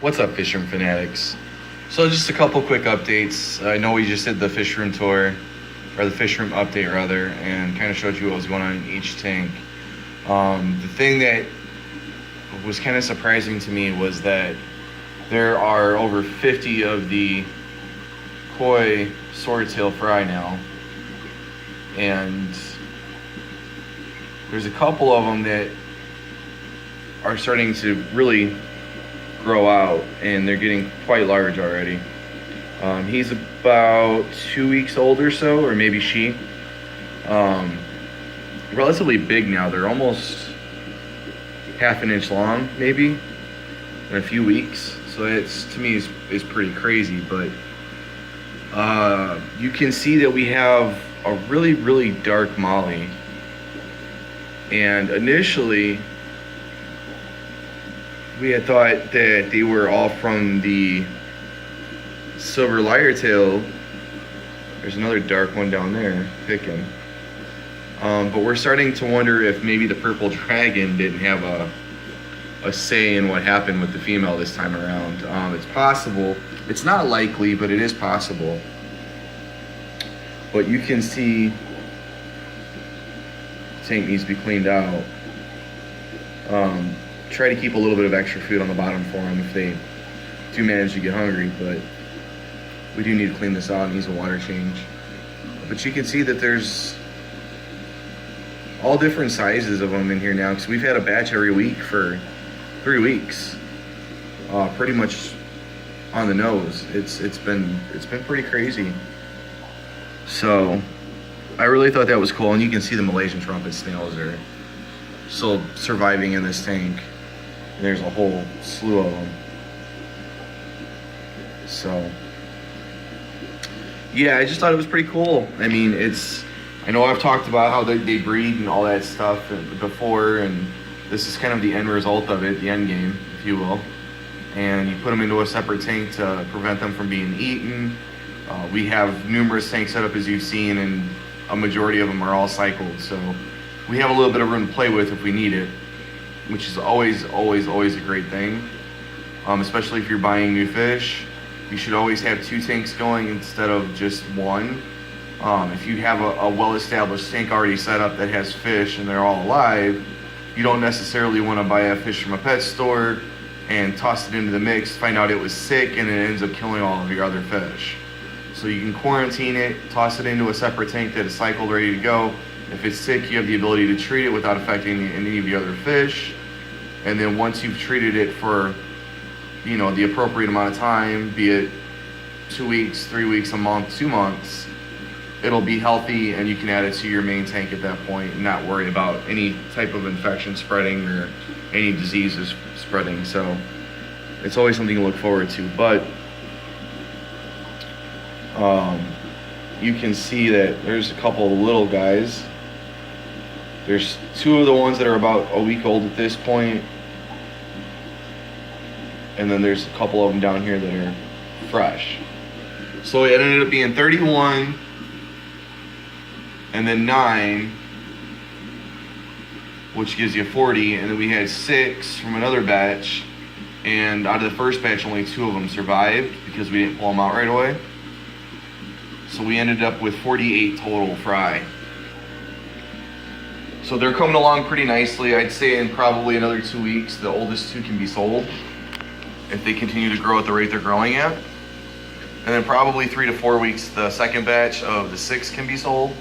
What's up, Fishroom fanatics? So just a couple quick updates. I know we just did the Fishroom tour, or the Fishroom update rather, and kind of showed you what was going on in each tank. The thing that was kind of surprising to me was that there are over 50 of the koi swordtail fry now, and there's a couple of them that are starting to really grow out, and they're getting quite large already. He's about 2 weeks old or so, or maybe she. Relatively big now. They're almost half an inch long, maybe, in a few weeks. So it's, to me, is pretty crazy. But you can see that we have a really, really dark molly. And initially, we had thought that they were all from the silver lyre-tail. There's another dark one down there, picking. But we're starting to wonder if maybe the purple dragon didn't have a say in what happened with the female this time around. It's possible. It's not likely, but it is possible. But you can see the tank needs to be cleaned out. Try to keep a little bit of extra food on the bottom for them if they do manage to get hungry, but we do need to clean this out. It needs a water change. But you can see that there's all different sizes of them in here now, because we've had a batch every week for 3 weeks, pretty much on the nose. It's been pretty crazy. So I really thought that was cool, and you can see the Malaysian trumpet snails are still surviving in this tank. There's a whole slew of them. So yeah, I just thought it was pretty cool. I mean, I know I've talked about how they breed and all that stuff before, and this is kind of the end result of it, the end game, if you will. And you put them into a separate tank to prevent them from being eaten. We have numerous tanks set up, as you've seen, and a majority of them are all cycled. So we have a little bit of room to play with if we need it, which is always a great thing. Especially if you're buying new fish, you should always have 2 tanks going instead of just one. If you have a well-established tank already set up that has fish and they're all alive, you don't necessarily want to buy a fish from a pet store and toss it into the mix, find out it was sick, and it ends up killing all of your other fish. So you can quarantine it, toss it into a separate tank that is cycled, ready to go. If it's sick, you have the ability to treat it without affecting any of the other fish. And then once you've treated it for, the appropriate amount of time, be it 2 weeks, 3 weeks, a month, 2 months, it'll be healthy, and you can add it to your main tank at that point and not worry about any type of infection spreading or any diseases spreading. So it's always something to look forward to. But you can see that there's a couple of little guys. There's 2 of the ones that are about a week old at this point, and then there's a couple of them down here that are fresh. So it ended up being 31, and then 9, which gives you 40, and then we had 6 from another batch, and out of the first batch, only 2 of them survived because we didn't pull them out right away. So we ended up with 48 total fry. So they're coming along pretty nicely. I'd say in probably another 2 weeks, the oldest 2 can be sold if they continue to grow at the rate they're growing at. And then probably 3 to 4 weeks, the second batch of the 6 can be sold.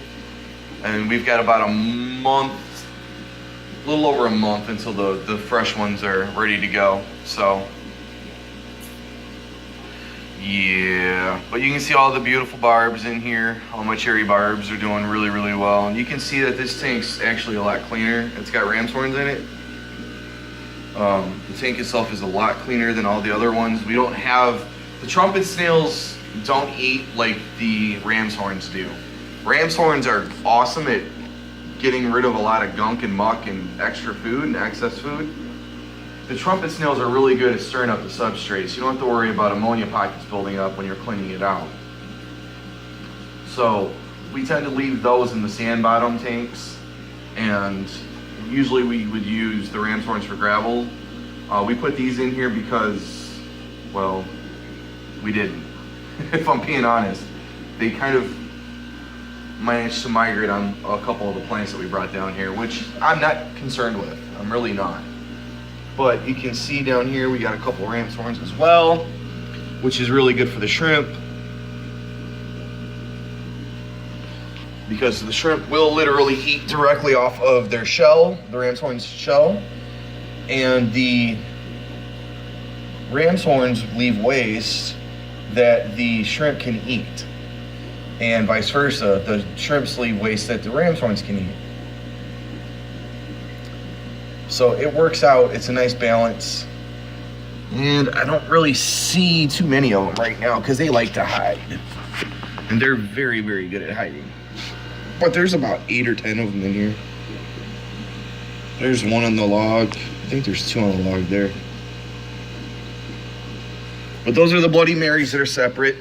And we've got about a month, a little over a month until the fresh ones are ready to go. So yeah, but you can see all the beautiful barbs in here. All my cherry barbs are doing really, really well. And you can see that this tank's actually a lot cleaner. It's got ram's horns in it. The tank itself is a lot cleaner than all the other ones. We don't have, the trumpet snails don't eat like the ram's horns do. Ram's horns are awesome at getting rid of a lot of gunk and muck and extra food and excess food. The trumpet snails are really good at stirring up the substrate, so you don't have to worry about ammonia pockets building up when you're cleaning it out. So we tend to leave those in the sand bottom tanks, and usually we would use the ram's horns for gravel. We put these in here because Well, we didn't. If I'm being honest, they kind of managed to migrate on a couple of the plants that we brought down here, which I'm not concerned with. I'm really not. But you can see down here we got a couple ram's horns as well, which is really good for the shrimp, because the shrimp will literally eat directly off of their shell, the ram's horn's shell, and the ram's horns leave waste that the shrimp can eat, and vice versa, the shrimps leave waste that the ram's horns can eat. So it works out. It's a nice balance, and I don't really see too many of them right now because they like to hide, and they're very, very good at hiding. But there's about 8 or 10 of them in here. There's one on the log. I think there's 2 on the log there. But those are the Bloody Marys that are separate.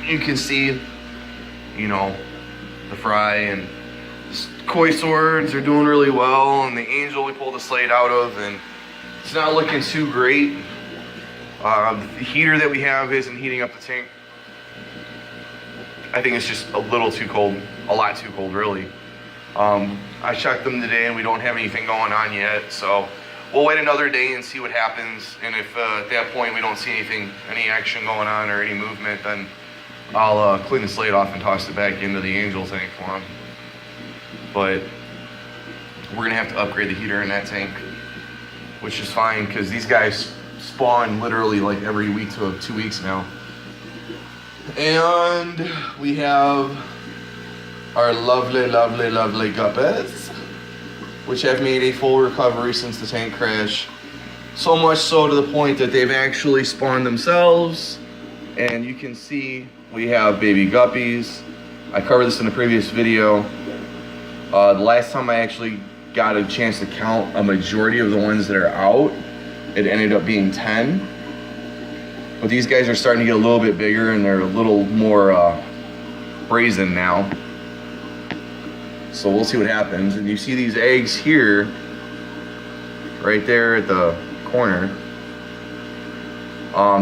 You can see, you know, the fry and koi swords are doing really well, and the angel we pulled the slate out of, and it's not looking too great. The heater that we have isn't heating up the tank. I think it's just a little too cold, a lot too cold, really. I checked them today, and we don't have anything going on yet, so we'll wait another day and see what happens. And if at that point we don't see anything, any action going on or any movement, then I'll clean the slate off and toss it back into the angel tank for them. But we're gonna have to upgrade the heater in that tank, which is fine because these guys spawn literally like every week to 2 weeks now. And we have our lovely, lovely, lovely guppies, which have made a full recovery since the tank crash. So much so to the point that they've actually spawned themselves. And you can see we have baby guppies. I covered this in a previous video. The last time I actually got a chance to count a majority of the ones that are out, it ended up being 10. But these guys are starting to get a little bit bigger, and they're a little more brazen now. So we'll see what happens. And you see these eggs here, right there at the corner.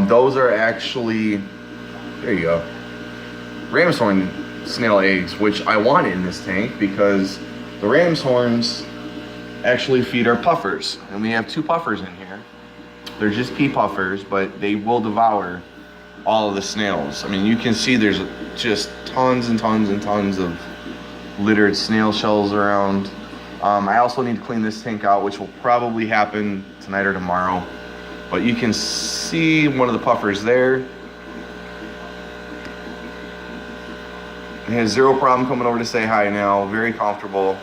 Those are actually, there you go, ram's horn snail eggs, which I wanted in this tank because the ram's horns actually feed our puffers, and we have 2 puffers in here. They're just pea puffers, but they will devour all of the snails. I mean, you can see there's just tons and tons and tons of littered snail shells around. I also need to clean this tank out, which will probably happen tonight or tomorrow. But you can see one of the puffers there. He has zero problem coming over to say hi now, very comfortable.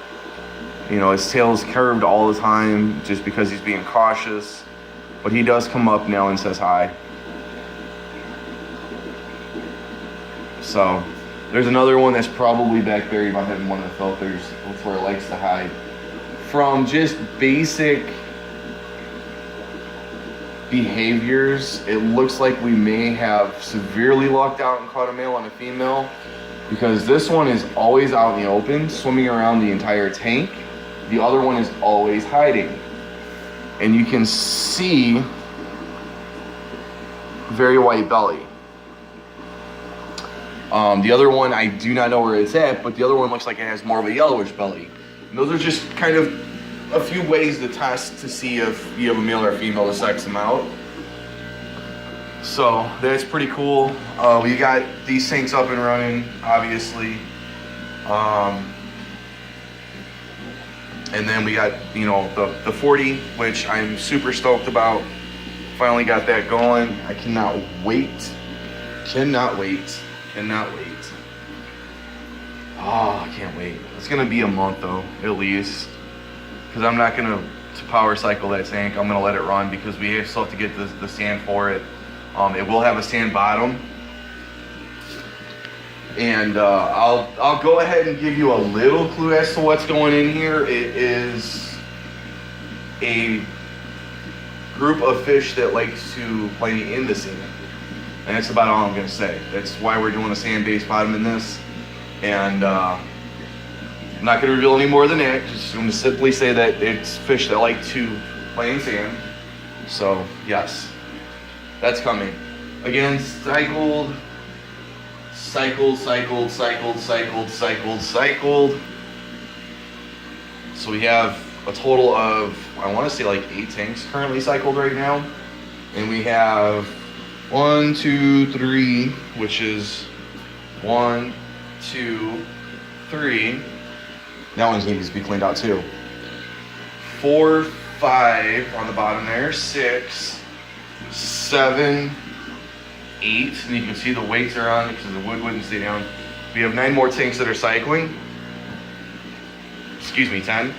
You know, his tail's curved all the time just because he's being cautious. But he does come up now and says hi. So there's another one that's probably back buried behind one of the filters. That's where it likes to hide. From just basic behaviors, it looks like we may have severely lucked out and caught a male and a female, because this one is always out in the open, swimming around the entire tank. The other one is always hiding. And you can see very white belly. The other one, I do not know where it's at, but the other one looks like it has more of a yellowish belly. And those are just kind of a few ways to test to see if you have a male or a female to sex them out. So that's pretty cool. We got these tanks up and running, obviously. And then we got, you know, the 40, which I'm super stoked about. Finally got that going. I cannot wait. Cannot wait. Cannot wait. Oh, I can't wait. It's gonna be a month though, at least. Because I'm not gonna power cycle that tank. I'm gonna let it run because we still have to get the sand for it. It will have a sand bottom. And I'll go ahead and give you a little clue as to what's going in here. It is a group of fish that likes to play in the sand. And that's about all I'm going to say. That's why we're doing a sand-based bottom in this. And I'm not going to reveal any more than that. Just going to simply say that it's fish that like to play in sand. So yes, that's coming. Again, cycled. So we have a total of, I want to say like 8 tanks currently cycled right now. And we have 1, 2, 3, which is 1, 2, 3. That one needs to be cleaned out too. 4, 5 on the bottom there, 6, 7, 8, and you can see the weights are on because the wood wouldn't stay down. We have 9 more tanks that are cycling. Excuse me, 10.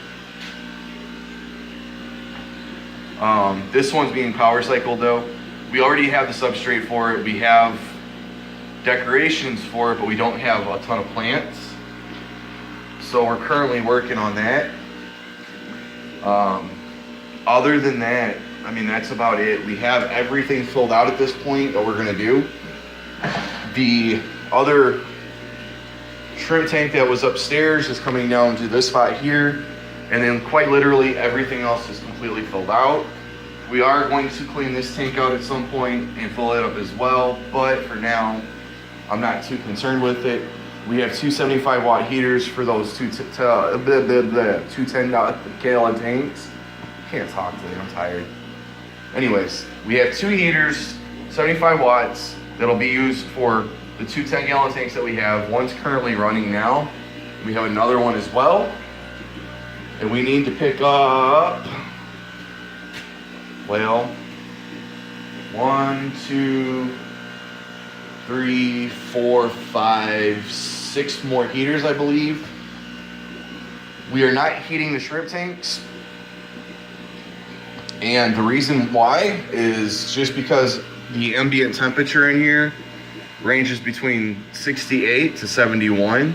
This one's being power cycled though. We already have the substrate for it. We have decorations for it, but we don't have a ton of plants. So we're currently working on that. Other than that, I mean, that's about it. We have everything filled out at this point that we're gonna do. The other shrimp tank that was upstairs is coming down to this spot here. And then quite literally everything else is completely filled out. We are going to clean this tank out at some point and fill it up as well. But for now, I'm not too concerned with it. We have 275 watt heaters for those 210 gallon tanks. Can't talk today, I'm tired. Anyways, we have 2 heaters, 75 watts, that'll be used for the 2 10 gallon tanks that we have. One's currently running now. We have another one as well. And we need to pick up, well, 1, 2, 3, 4, 5, 6 more heaters, I believe. We are not heating the shrimp tanks. And the reason why is just because the ambient temperature in here ranges between 68 to 71,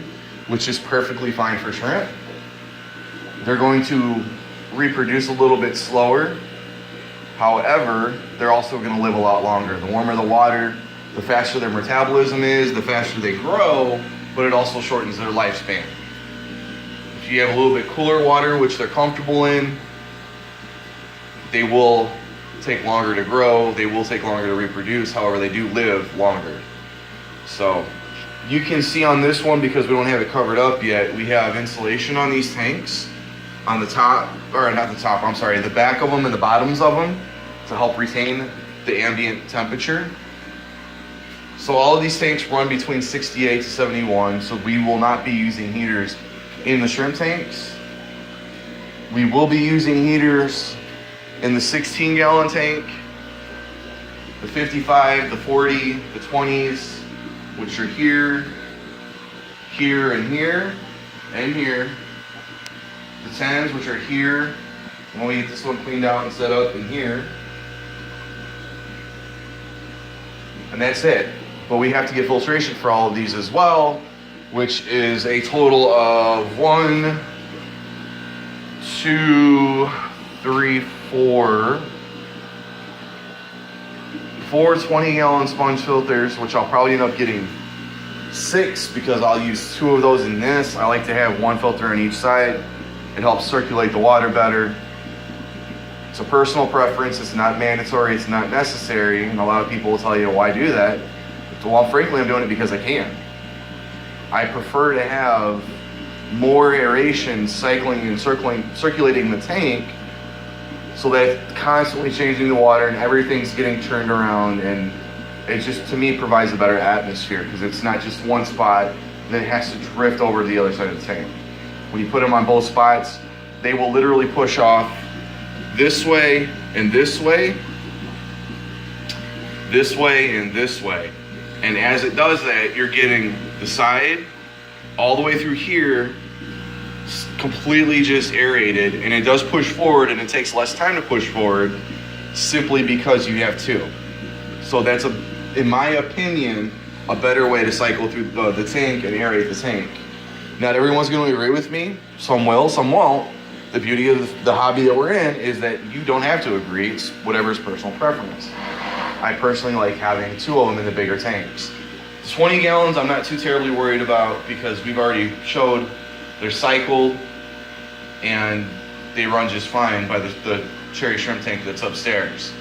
which is perfectly fine for shrimp. They're going to reproduce a little bit slower. However, they're also going to live a lot longer. The warmer the water, the faster their metabolism is, the faster they grow, but it also shortens their lifespan. If you have a little bit cooler water, which they're comfortable in, they will take longer to grow, they will take longer to reproduce, however they do live longer. So you can see on this one, because we don't have it covered up yet, we have insulation on these tanks on the top, or not the top, I'm sorry, the back of them and the bottoms of them to help retain the ambient temperature. So all of these tanks run between 68 to 71, so we will not be using heaters in the shrimp tanks. We will be using heaters in the 16 gallon tank, the 55, the 40, the 20s, which are here, here, and here, and here. The 10s, which are here, when we get this one cleaned out and set up in here. And that's it. But we have to get filtration for all of these as well, which is a total of 1, 2, 3, 4, 4 20-gallon sponge filters, which I'll probably end up getting 6 because I'll use 2 of those in this. I like to have 1 filter on each side. It helps circulate the water better. It's a personal preference. It's not mandatory. It's not necessary. And a lot of people will tell you, why do that? Well, frankly, I'm doing it because I can. I prefer to have more aeration cycling and circulating the tank, so that it's constantly changing the water and everything's getting turned around, and it just, to me, provides a better atmosphere because it's not just one spot that has to drift over to the other side of the tank. When you put them on both spots, they will literally push off this way and this way, this way and this way. And as it does that, you're getting the side all the way through here completely just aerated, and it does push forward, and it takes less time to push forward simply because you have 2. So that's, in my opinion, a better way to cycle through the tank and aerate the tank. Not everyone's going to agree with me. Some will, some won't. The beauty of the hobby that we're in is that you don't have to agree. It's whatever's personal preference. I personally like having 2 of them in the bigger tanks. 20 gallons I'm not too terribly worried about because we've already showed they're cycled and they run just fine by the cherry shrimp tank that's upstairs.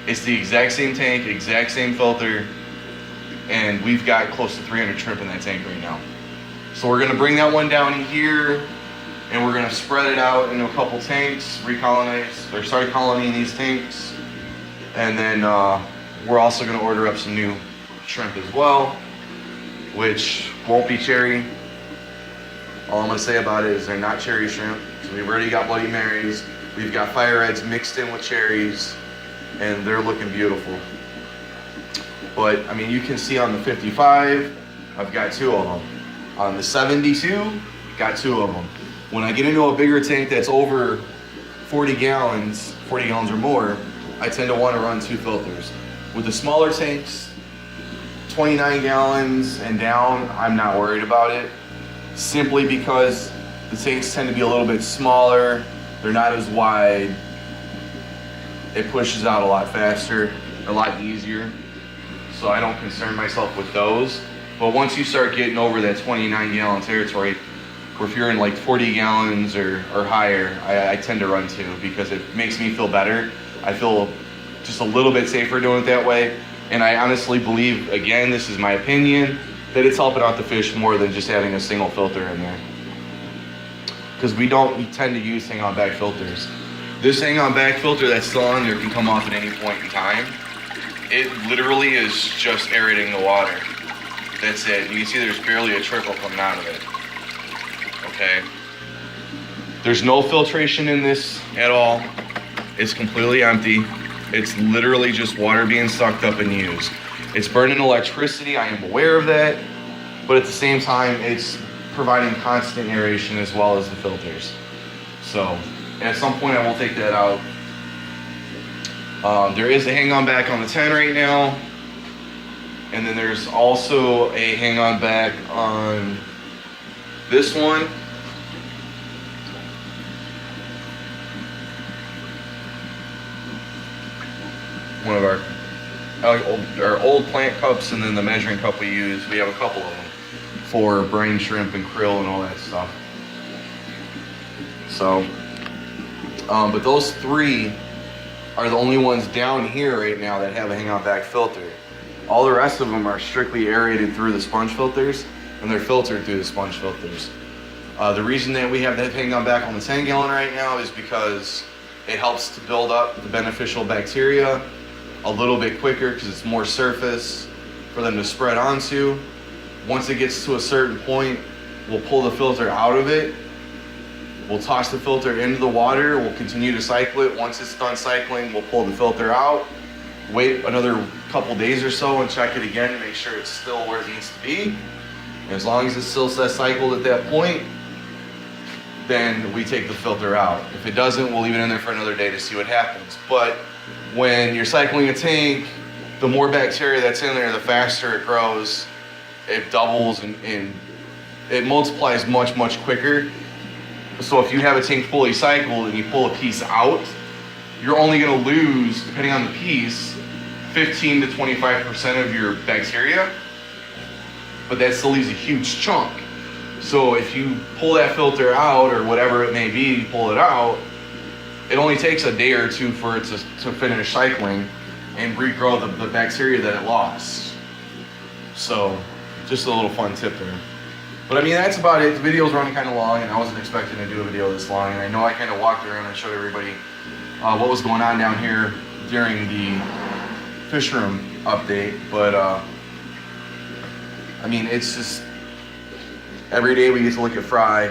It's the exact same tank, exact same filter, and we've got close to 300 shrimp in that tank right now. So we're gonna bring that one down here, and we're gonna spread it out into a couple tanks, recolonize, or start colonying these tanks, and then we're also gonna order up some new shrimp as well, which won't be cherry. All I'm gonna say about it is they're not cherry shrimp. So we've already got Bloody Marys, we've got fire reds mixed in with cherries, and they're looking beautiful. But I mean, you can see on the 55, I've got 2 of them. On the 72, got 2 of them. When I get into a bigger tank that's over 40 gallons or more, I tend to want to run 2 filters. With the smaller tanks, 29 gallons and down, I'm not worried about it, simply because the tanks tend to be a little bit smaller, they're not as wide, it pushes out a lot faster, a lot easier, so I don't concern myself with those. But once you start getting over that 29 gallon territory, or if you're in like 40 gallons or higher, I tend to run 2 because it makes me feel better. I feel just a little bit safer doing it that way. And I honestly believe, again, this is my opinion, that it's helping out the fish more than just having a single filter in there. Because we tend to use hang-on back filters. This hang-on back filter that's still on there can come off at any point in time. It literally is just aerating the water. That's it. You can see there's barely a trickle coming out of it. Okay. There's no filtration in this at all. It's completely empty. It's literally just water being sucked up and used. It's burning electricity, I am aware of that, but at the same time, it's providing constant aeration as well as the filters. So, at some point I will take that out. There is a hang-on back on the 10 right now, and then there's also a hang-on back on this one. One of our old plant cups, and then the measuring cup we use. We have a couple of them for brine shrimp and krill and all that stuff. So, but those 3 are the only ones down here right now that have a hang-on back filter. All the rest of them are strictly aerated through the sponge filters, and they're filtered through the sponge filters. The reason that we have that hang-on back on the 10 gallon right now is because it helps to build up the beneficial bacteria a little bit quicker because it's more surface for them to spread onto. Once it gets to a certain point, we'll pull the filter out of it. We'll toss the filter into the water. We'll continue to cycle it. Once it's done cycling, we'll pull the filter out, wait another couple days or so and check it again to make sure it's still where it needs to be. And as long as it's still cycled at that point, then we take the filter out. If it doesn't, we'll leave it in there for another day to see what happens. But when you're cycling a tank, the more bacteria that's in there, the faster it grows. It doubles and it multiplies much, much quicker. So if you have a tank fully cycled and you pull a piece out, you're only gonna lose, depending on the piece, 15 to 25% of your bacteria, but that still leaves a huge chunk. So if you pull that filter out, or whatever it may be, you pull it out, it only takes a day or 2 for it to finish cycling and regrow the bacteria that it lost. So just a little fun tip there. But I mean, that's about it. The video's running kind of long, and I wasn't expecting to do a video this long. And I know I kind of walked around and showed everybody what was going on down here during the Fishroom update. But I mean, it's just every day we get to look at fry.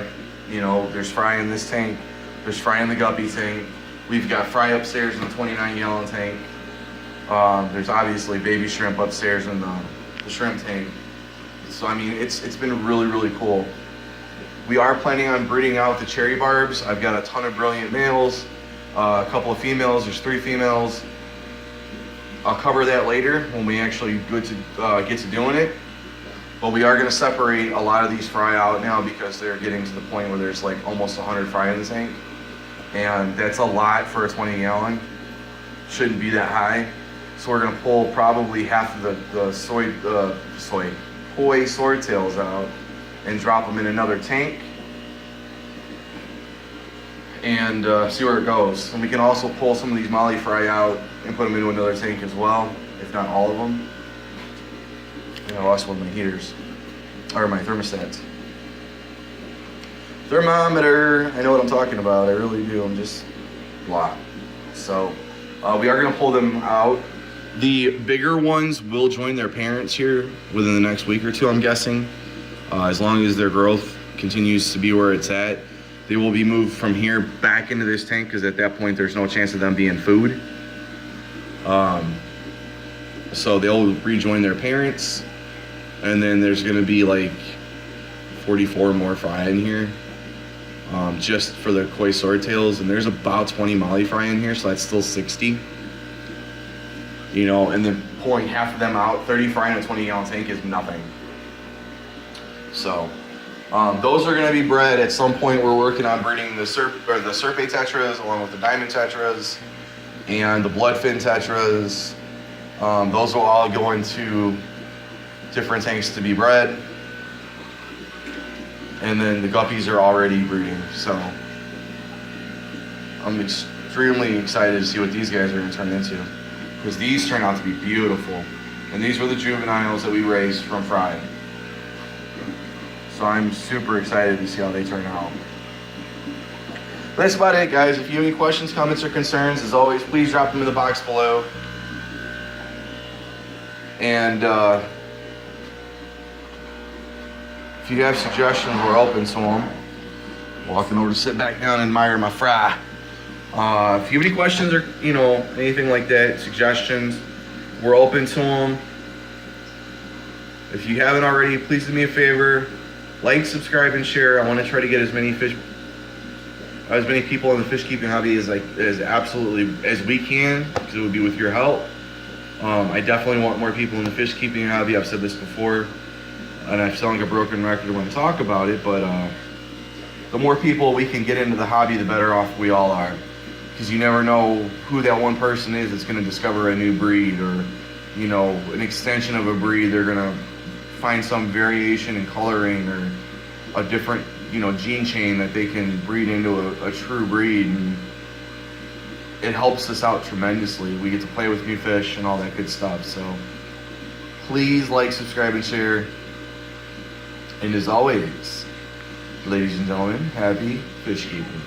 You know, there's fry in this tank. There's fry in the guppy tank. We've got fry upstairs in the 29 gallon tank. There's obviously baby shrimp upstairs in the shrimp tank. So I mean, it's been really, really cool. We are planning on breeding out the cherry barbs. I've got a ton of brilliant males, a couple of females. There's 3 females. I'll cover that later when we actually get to doing it. But we are going to separate a lot of these fry out now because they're getting to the point where there's like almost 100 fry in the tank. And that's a lot for a 20 gallon. Shouldn't be that high. So we're going to pull probably half of the koi swordtails out and drop them in another tank. and see where it goes. And we can also pull some of these molly fry out and put them into another tank as well, if not all of them. And I lost one of my heaters, or my thermostats. Thermometer, I know what I'm talking about, I really do, I'm just blah. So we are gonna pull them out. The bigger ones will join their parents here within the next week or two, I'm guessing. As long as their growth continues to be where it's at, they will be moved from here back into this tank, because at that point there's no chance of them being food. So they'll rejoin their parents, and then there's gonna be like 44 more fry in here, just for the koi swordtails, and there's about 20 molly fry in here, so that's still 60. You know, and then pulling half of them out, 30 fry in a 20-gallon tank is nothing. So those are going to be bred at some point. We're working on breeding the Serpe tetras along with the diamond tetras and the bloodfin tetras. Those will all go into different tanks to be bred. And then the guppies are already breeding. So I'm extremely excited to see what these guys are going to turn into, because these turn out to be beautiful. And these were the juveniles that we raised from fry. So I'm super excited to see how they turn out. But that's about it, guys. If you have any questions, comments, or concerns, as always, please drop them in the box below. And if you have suggestions, we're open to them. Walking over to sit back down and admire my fry. If you have any questions or, you know, anything like that, suggestions, we're open to them. If you haven't already, please do me a favor. Like, subscribe, and share. I want to try to get as many people in the fish keeping hobby as absolutely as we can, because it would be with your help. I definitely want more people in the fish keeping hobby. I've said this before, and I sound like a broken record when I talk about it, but the more people we can get into the hobby, the better off we all are. Because you never know who that one person is that's going to discover a new breed, or, you know, an extension of a breed. They're going to find some variation in coloring or a different, you know, gene chain that they can breed into a true breed, and it helps us out tremendously. We get to play with new fish and all that good stuff. So please like, subscribe, and share. And as always, ladies and gentlemen, happy fish keeping.